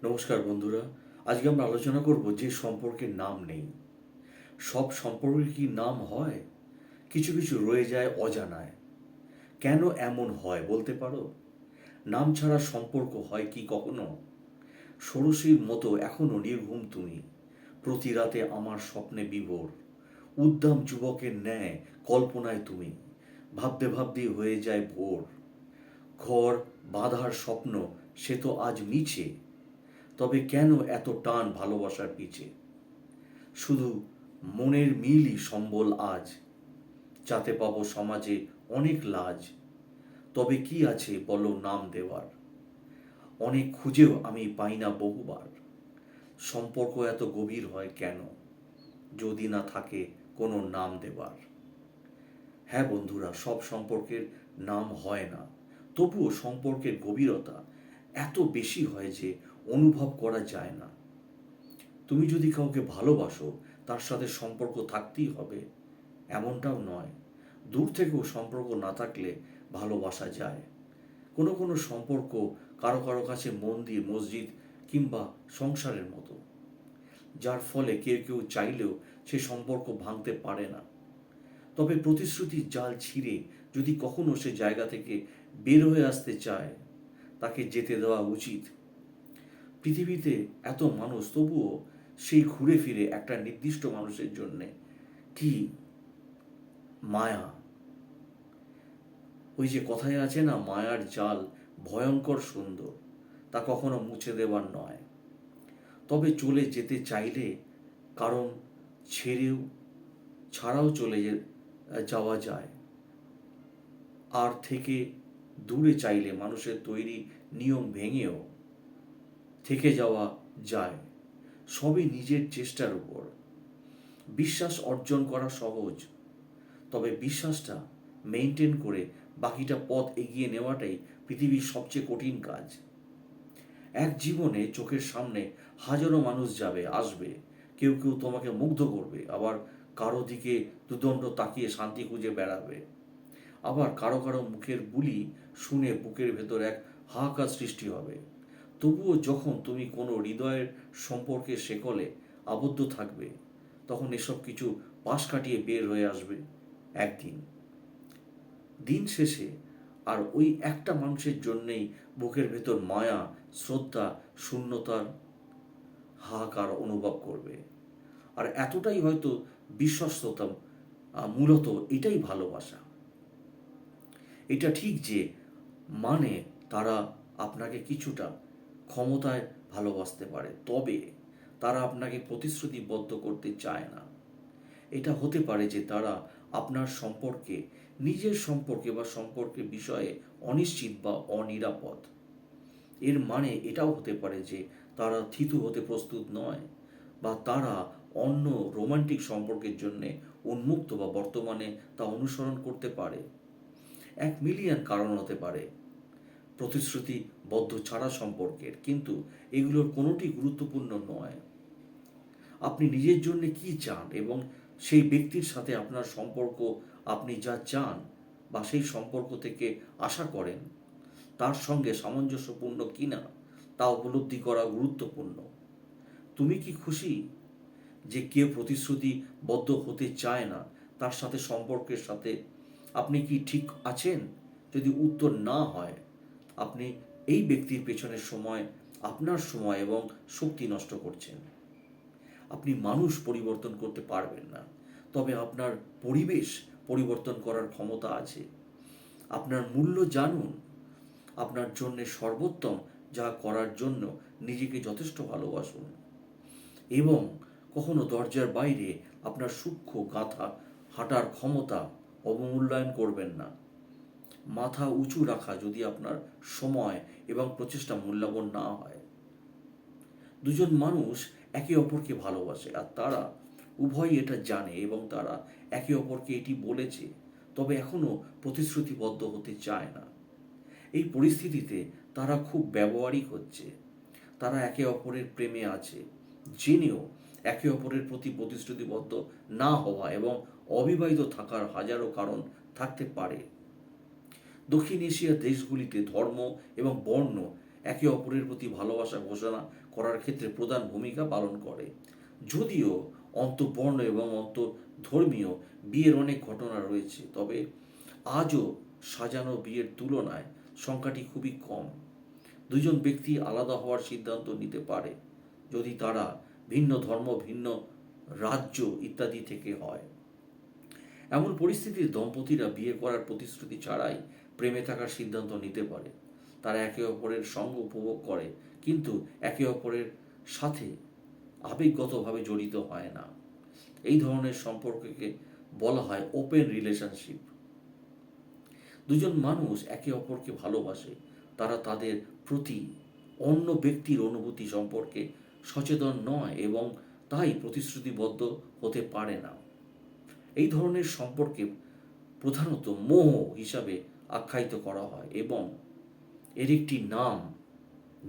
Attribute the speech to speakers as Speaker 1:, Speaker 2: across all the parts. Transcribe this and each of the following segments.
Speaker 1: নমস্কার বন্ধুরা। আজকে আমরা আলোচনা করব যে সম্পর্কের নাম নেই। সব সম্পর্কের কি নাম হয়? কিছু কিছু রয়ে যায় অজানায়। কেন এমন হয় বলতে পারো? নাম ছাড়া সম্পর্ক হয় কি কখনো? ষোড়শীর মতো এখনো নির্ঘুম তুমি, প্রতি রাতে আমার স্বপ্নে বিভোর। উদ্দাম যুবকের ন্যায় কল্পনায় তুমি, ভাবতে ভাবতেই হয়ে যায় ভোর। ঘর বাঁধার স্বপ্ন সে তো আজ মিছে, তবে কেন এত টান ভালোবাসার পিছে? শুধু মনের মিলই সম্বল আজ, যাতে পাবো সমাজে অনেক লাজ। তবে কি আছে বলো নাম দেওয়ার? অনেক খুঁজেও আমি পাই না বহুবার। সম্পর্ক এত গভীর হয় কেন, যদি না থাকে কোনো নাম দেবার? হ্যাঁ বন্ধুরা, সব সম্পর্কের নাম হয় না, তবুও সম্পর্কের গভীরতা এত বেশি হয় যে অনুভব করা যায় না। তুমি যদি কাউকে ভালোবাসো, তার সাথে সম্পর্ক থাকতেই হবে এমনটাও নয়। দূর থেকেও সম্পর্ক না থাকলে ভালোবাসা যায়। কোনো কোনো সম্পর্ক কারো কারো কাছে মন্দির, মসজিদ কিংবা সংসারের মতো, যার ফলে কেউ কেউ চাইলেও সে সম্পর্ক ভাঙতে পারে না। তবে প্রতিশ্রুতির জাল ছিঁড়ে যদি কখনো সে জায়গা থেকে বের হয়ে আসতে চায়, তাকে যেতে দেওয়া উচিত। পৃথিবীতে এত মানুষ, তবুও সেই ঘুরে ফিরে একটা নির্দিষ্ট মানুষের জন্যে। কি মায়া! ওই যে কথায় আছে না, মায়ার জাল ভয়ঙ্কর সুন্দর, তা কখনো মুছে দেবার নয়। তবে চলে যেতে চাইলে, কারণ ছেড়েও ছাড়াও যাওয়া যায়। আর থেকে দূরে চাইলে মানুষের তৈরি নিয়ম ভেঙেও থেকে যাওয়া যায়। সবই নিজের চেষ্টার উপর। বিশ্বাস অর্জন করা সহজ, তবে বিশ্বাসটা মেনটেন করে বাকিটা পথ এগিয়ে নেওয়াটাই পৃথিবীর সবচেয়ে কঠিন কাজ। এক জীবনে চোখের সামনে হাজারো মানুষ যাবে আসবে। কেউ কেউ তোমাকে মুগ্ধ করবে, আবার কারো দিকে দুদণ্ড তাকিয়ে শান্তি খুঁজে বেড়াবে। আবার কারো কারো মুখের বুলি শুনে বুকের ভেতর এক হাহাকার সৃষ্টি হবে। তবুও যখন তুমি কোনো হৃদয়ের সম্পর্কে শেকলে আবদ্ধ থাকবে, তখন এসব কিছু পাশ কাটিয়ে বের হয়ে আসবে একদিন। দিন শেষে আর ওই একটা মানুষের জন্যেই বুকের ভেতর মায়া, শ্রদ্ধা, শূন্যতার হাহাকার অনুভব করবে। আর এতটাই হয়তো বিশ্বস্ততা, মূলত এটাই ভালোবাসা। এটা ঠিক যে, মানে তারা আপনাকে কিছুটা ক্ষমতায় ভালোবাসতে পারে, তবে তারা আপনাকে প্রতিশ্রুতিবদ্ধ করতে চায় না। এটা হতে পারে যে তারা আপনার সম্পর্কে, নিজের সম্পর্কে বা সম্পর্কের বিষয়ে অনিশ্চিত বা অনিরাপদ। এর মানে এটাও হতে পারে যে তারা থিতু হতে প্রস্তুত নয়, বা তারা অন্য রোমান্টিক সম্পর্কের জন্য উন্মুক্ত, বা বর্তমানে তা অনুসরণ করতে পারে। 1 মিলিয়ন কারণ হতে পারে প্রতিশ্রুতিবদ্ধ ছাড়া সম্পর্কের, কিন্তু এগুলোর কোনোটি গুরুত্বপূর্ণ নয়। আপনি নিজের জন্য কি চান, এবং সেই ব্যক্তির সাথে আপনার সম্পর্ক, আপনি যা চান বা সেই সম্পর্ক থেকে আশা করেন, তার সঙ্গে সামঞ্জস্যপূর্ণ কিনা তা উপলব্ধি করা গুরুত্বপূর্ণ। তুমি কি খুশি যে কেউ প্রতিশ্রুতিবদ্ধ হতে চায় না তার সাথে সম্পর্কের সাথে? আপনি কি ঠিক আছেন? যদি উত্তর না হয়, আপনি এই ব্যক্তির পেছনের সময়, আপনার সময় এবং শক্তি নষ্ট করছেন। আপনি মানুষ পরিবর্তন করতে পারবেন না, তবে আপনার পরিবেশ পরিবর্তন করার ক্ষমতা আছে। আপনার মূল্য জানুন। আপনার জন্য সর্বোত্তম যা করার জন্য নিজেকে যথেষ্ট ভালোবাসুন, এবং কখনো দরজার বাইরে আপনার সূক্ষ্ম গাঁথা হাঁটার ক্ষমতা অবমূল্যায়ন করবেন না। মাথা উঁচু রাখা যদি আপনার সময় এবং প্রচেষ্টা মূল্যবান না হয়। দুজন মানুষ একে অপরকে ভালোবাসে, আর তারা উভয়ই এটা জানে, এবং তারা একে অপরকে এটি বলেছে, তবে এখনো প্রতিশ্রুতিবদ্ধ হতে চায় না। এই পরিস্থিতিতে তারা খুব ব্যবহারিক হচ্ছে। তারা একে অপরের প্রেমে আছে, জেনেও একে অপরের প্রতি প্রতিশ্রুতিবদ্ধ না হওয়া, এবং অবিবাহিত থাকার হাজারো কারণ থাকতে পারে। দক্ষিণ এশিয়ার দেশগুলিতে ধর্ম এবং বর্ণ একে অপরের প্রতি ভালোবাসা ঘোষণা করার ক্ষেত্রে প্রধান ভূমিকা পালন করে। যদিও অন্তঃবর্ণ এবং অন্তঃধর্মীয় বিয়ের অনেক ঘটনা রয়েছে, তবে আজও সাজানো বিয়ের তুলনায় সংখ্যাটি খুবই কম। দুজন ব্যক্তি আলাদা হওয়ার সিদ্ধান্ত নিতে পারে যদি তারা ভিন্ন ধর্ম, ভিন্ন রাজ্য ইত্যাদি থেকে হয়। এমন পরিস্থিতির দম্পতিরা বিয়ে করার প্রতিশ্রুতি ছাড়াই প্রেমে থাকার সিদ্ধান্ত নিতে পারে। তারা একে অপরের সঙ্গ উপভোগ করে, কিন্তু একে অপরের সাথে আবেগগতভাবে জড়িত হয় না। এই ধরনের সম্পর্ককে বলা হয় ওপেন রিলেশনশিপ। দুজন মানুষ একে অপরকে ভালোবাসে, তারা তাদের প্রতি অন্য ব্যক্তির অনুভূতি সম্পর্কে সচেতন নয় এবং তাই প্রতিশ্রুতিবদ্ধ হতে পারে না। এই ধরনের সম্পর্কে প্রধানত মোহ হিসাবে আখ্যায়িত করা হয় এবং এর একটি নাম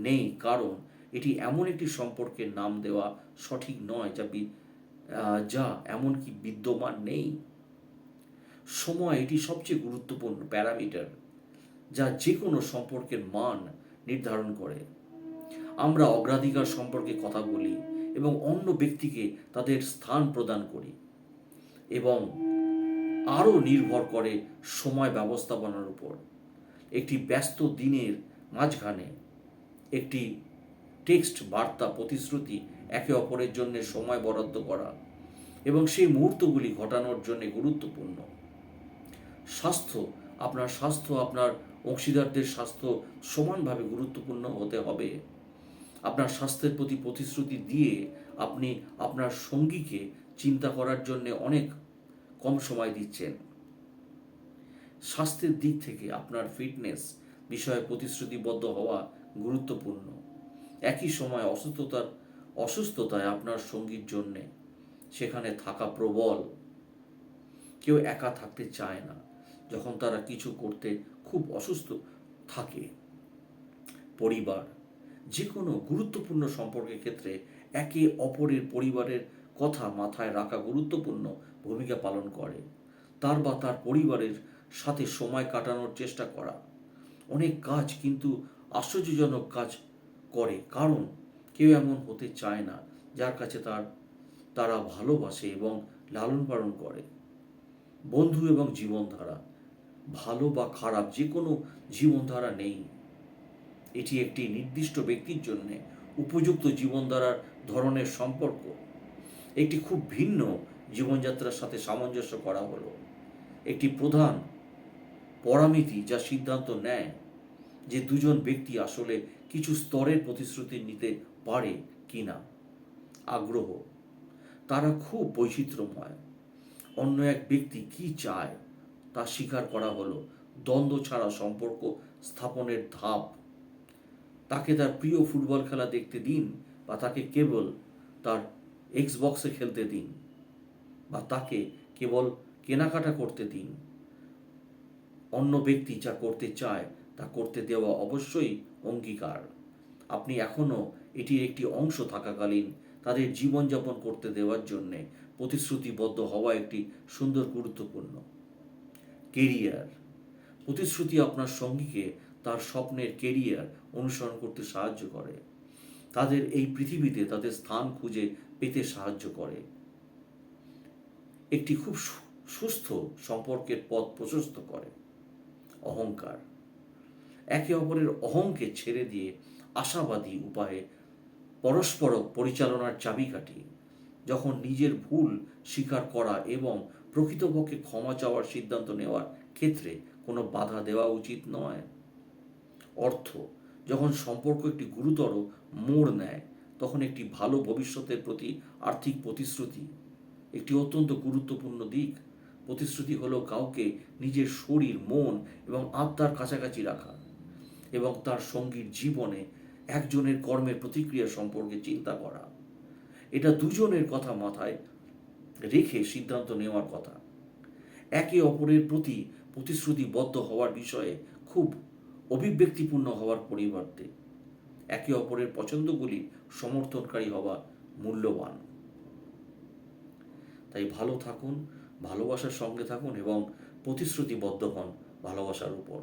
Speaker 1: নেই, কারণ এটি এমন একটি সম্পর্কের নাম দেওয়া সঠিক নয় যা এমনকি বিদ্যমান নেই। সময় এটি সবচেয়ে গুরুত্বপূর্ণ প্যারামিটার যা যে কোনো সম্পর্কের মান নির্ধারণ করে। আমরা অগ্রাধিকার সম্পর্কে কথা বলি এবং অন্য ব্যক্তিকে তাদের স্থান প্রদান করি, এবং আরও নির্ভর করে সময় ব্যবস্থাপনার উপর। একটি ব্যস্ত দিনের মাঝখানে একটি টেক্সট বার্তা প্রতিশ্রুতি একে অপরের জন্য সময় বরাদ্দ করা এবং সেই মুহূর্তগুলি ঘটানোর জন্য গুরুত্বপূর্ণ। স্বাস্থ্য আপনার অংশীদারদের স্বাস্থ্য সমানভাবে গুরুত্বপূর্ণ হতে হবে। আপনার স্বাস্থ্যের প্রতি প্রতিশ্রুতি দিয়ে আপনি আপনার সঙ্গীকে চিন্তা করার জন্য অনেক কম সময় দিচ্ছেন। স্বাস্থ্যের দিক থেকে আপনার ফিটনেস বিষয়ে প্রতিশ্রুতিবদ্ধ হওয়া গুরুত্বপূর্ণ। একই সময় অসুস্থতায় আপনার সঙ্গীর জন্যে সেখানে থাকা প্রবল। কেউ একা থাকতে চায় না যখন তারা কিছু করতে খুব অসুস্থ থাকে। পরিবার যে কোনো গুরুত্বপূর্ণ সম্পর্কের ক্ষেত্রে একে অপরের পরিবারের কথা মাথায় রাখা গুরুত্বপূর্ণ ভূমিকা পালন করে। তার বা তার পরিবারের সাথে সময় কাটানোর চেষ্টা করা অনেক কাজ কিন্তু আশ্চর্যজনক কাজ করে, কারণ কেউ এমন হতে চায় না যার কাছে তারা ভালোবাসে এবং লালন পালন করে। বন্ধু এবং জীবনধারা, ভালো বা খারাপ যে কোনো জীবনধারা নেই। এটি একটি নির্দিষ্ট ব্যক্তির জন্য উপযুক্ত জীবনধারার ধরনের সম্পর্ক। একটি খুব ভিন্ন জীবনযাত্রার সাথে সামঞ্জস্য করা হলো একটি প্রধান পরামিতি যা সিদ্ধান্ত নেয় যে দুজন ব্যক্তি আসলে কিছু স্তরের প্রতিশ্রুতি নিতে পারে কিনা। আগ্রহ, তারা খুব বৈচিত্র্যময়। অন্য এক ব্যক্তি কি চায় তা স্বীকার করা হলো দ্বন্দ্ব ছাড়া সম্পর্ক স্থাপনের ধাপ। তাকে তার প্রিয় ফুটবল খেলা দেখতে দিন, বা তাকে কেবল তার এক্সবক্সে খেলতে দিন, বা তাকে কেবল কেনাকাটা করতে দিন। অন্য ব্যক্তি যা করতে চায় তা করতে দেওয়া অবশ্যই অঙ্গীকার। আপনি এখনও এটির একটি অংশ থাকাকালীন তাদের জীবনযাপন করতে দেওয়ার জন্যে প্রতিশ্রুতিবদ্ধ হওয়া একটি সুন্দর গুরুত্বপূর্ণ। কেরিয়ার, প্রতিশ্রুতি আপনার সঙ্গীকে তার স্বপ্নের কেরিয়ার অনুসরণ করতে সাহায্য করে, তাদের এই পৃথিবীতে তাদের স্থান খুঁজে পেতে সাহায্য করে। একটি খুব সুস্থ সম্পর্কের পথ প্রশস্ত করে। অহংকার, একে অপরের অহংকে ছেড়ে দিয়ে আশাবাদী উপায়ে পরস্পর পরিচালনার চাবিকাঠি। যখন নিজের ভুল স্বীকার করা এবং প্রকৃতপক্ষে ক্ষমা চাওয়ার সিদ্ধান্ত নেওয়ার ক্ষেত্রে কোনো বাধা দেওয়া উচিত নয়। অর্থ, যখন সম্পর্ক একটি গুরুতর মোড় নেয় তখন একটি ভালো ভবিষ্যতের প্রতি আর্থিক প্রতিশ্রুতি একটি অত্যন্ত গুরুত্বপূর্ণ দিক। প্রতিশ্রুতি হলো কাউকে নিজের শরীর, মন এবং আত্মার কাছাকাছি রাখা এবং তার সঙ্গীর জীবনে একজনের কর্মের প্রতিক্রিয়া সম্পর্কে চিন্তা করা। এটা দুজনের কথা মাথায় রেখে সিদ্ধান্ত নেওয়ার কথা। একে অপরের প্রতি প্রতিশ্রুতিবদ্ধ হওয়ার বিষয়ে খুব অভিব্যক্তিপূর্ণ হওয়ার পরিবর্তে একে অপরের পছন্দগুলি সমর্থনকারী হওয়া মূল্যবান। তাই ভালো থাকুন, ভালোবাসার সঙ্গে থাকুন এবং প্রতিশ্রুতিবদ্ধ হন ভালোবাসার উপর।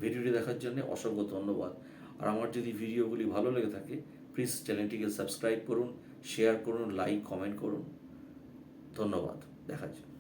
Speaker 1: ভিডিওটি দেখার জন্য অসংখ্য ধন্যবাদ। আর আমার যদি ভিডিওগুলি ভালো লেগে থাকে প্লিজ চ্যানেলটিকে সাবস্ক্রাইব করুন, শেয়ার করুন, লাইক কমেন্ট করুন। ধন্যবাদ। দেখা যাচ্ছে।